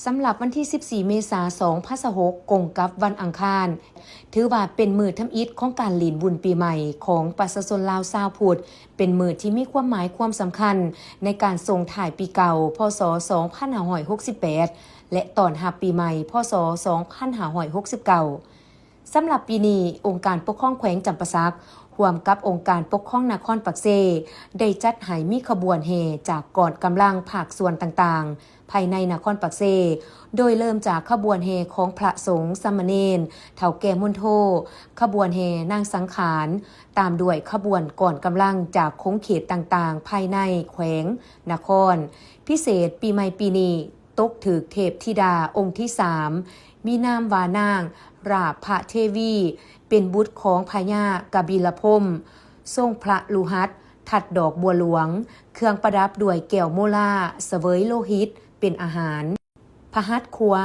สำหรับวันที่ 14 เมษายน 2026กงกับวันอังคารถือว่าเป็นมื้อทำอิฐของการหลีนบุญปีใหม่ของประชาชนลาวชาวพุทธเป็นมื้อที่มีความหมายความสำคัญในการส่งถ่ายปีเก่า พศ 2568 และตอนรับปีใหม่ พศ 2569 สำหรับปีนี้องค์การปกครองแขวงจำปาสักร่วมกับองค์การปกครองนครปักเซได้จัดให้มีขบวนแห่จากกองกำลังภาคส่วนต่างๆภายในนครปักเซโดยเริ่มจากขบวนแห่ของพระสงฆ์สามเณรเฒ่าแก่มุนโธขบวนแห่นางสังขารตามด้วยขบวนก่อนกำลังจากโค้งเขตต่างๆภายในแขวงนครพิเศษปีใหม่ปีนี้ตกถึกเทพธิดาองค์ที่3มีนามว่านางราภเทวีเป็นบุตรของพญากบิลพรหมทรงพระลูหัสถัดดอกบัวหลวงเครื่องประดับด้วยแก้วโมลาเสวยโลหิตเป็นอาหารพหัตถ์ขวา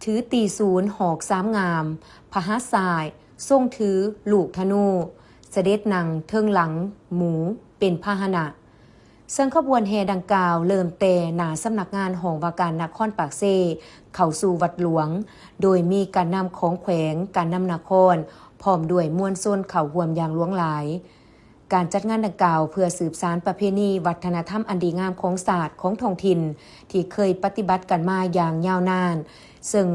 ถือตีศูนย์หอกสามงามพหัตถ์ซ้ายทรงถือลูกธนูเสด็จนั่งเทิงหลังหมูเป็นพาหนะซึ่งขบวนแห่ดังกล่าวเริ่มแต่หน้าสำนักงานหองว่าการนครปากเซเข้าสู่วัดหลวงโดยมีการนำของแขวงการนำนครพร้อมด้วยมวลชนเข้าร่วมอย่างหลวงหลายการจัดงานดังกล่าวเพื่อสืบสานประเพณีวัฒนธรรมอันดีงามของศาสตร์ของท้องถิ่นที่เคยปฏิบัติกันมาอย่างยาวนานซึ่ง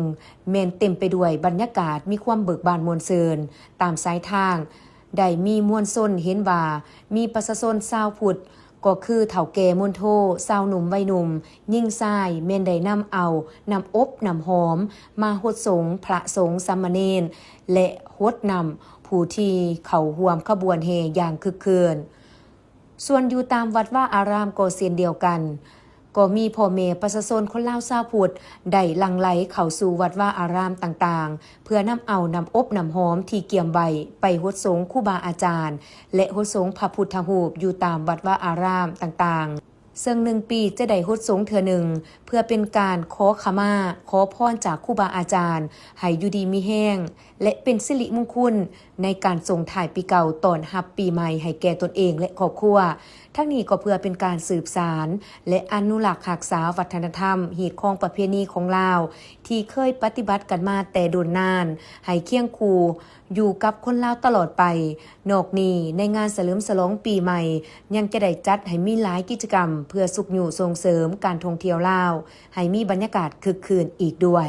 แม้นเต็มไปด้วยบรรยากาศมีความเบิกบานมวลซืนตามสายทางได้มีมวลชนเห็นว่ามีประชาชนชาวพุทธก็คือเฒ่าแก่มุนโธชาวหนุ่มวัยหนุ่มยิ่งชายแม่นได้นำเอานำอบนำหอมมาฮดสงฆ์พระสงฆ์สามเณรและฮดนำผู้ที่เข้าร่วมขบวนแห่อย่างคึกคืนส่วนอยู่ตามวัดว่าอารามก็เช่นเดียวกันก็มีพ่อแม่ประชาชนคนลาวชาวพุทธได้หลั่งไหลเข้าสู่วัดว่าอารามต่างๆเพื่อนำเอานำอบนำหอมที่เกี่ยมใบไปฮดสงฆ์ครูบาอาจารย์และฮดสงฆ์พระพุทธรูปอยู่ตามวัดว่าอารามต่างๆซึ่ง1 ปีจะได้ฮดสงฆ์เทื่อหนึ่งเพื่อเป็นการขอขมาขอพรจากครูบาอาจารย์ให้อยู่ดีมีแห้งและเป็นสิริมงคลในการส่งถ่ายปีเก่าตอนรับปีใหม่ให้แก่ตนเองและครอบครัวทั้งนี้ก็เพื่อเป็นการสืบสานและอนุรักษ์รักษาวัฒนธรรมฮีตของประเพณีของลาวที่เคยปฏิบัติกันมาแต่โดนนานให้เคียงคู่อยู่กับคนลาวตลอดไปนอกนี้ในงานเฉลิมฉลองปีใหม่ยังจะได้จัดให้มีหลายกิจกรรมเพื่อสุขอยู่ส่งเสริมการท่องเที่ยวลาวให้มีบรรยากาศคึกคืนอีกด้วย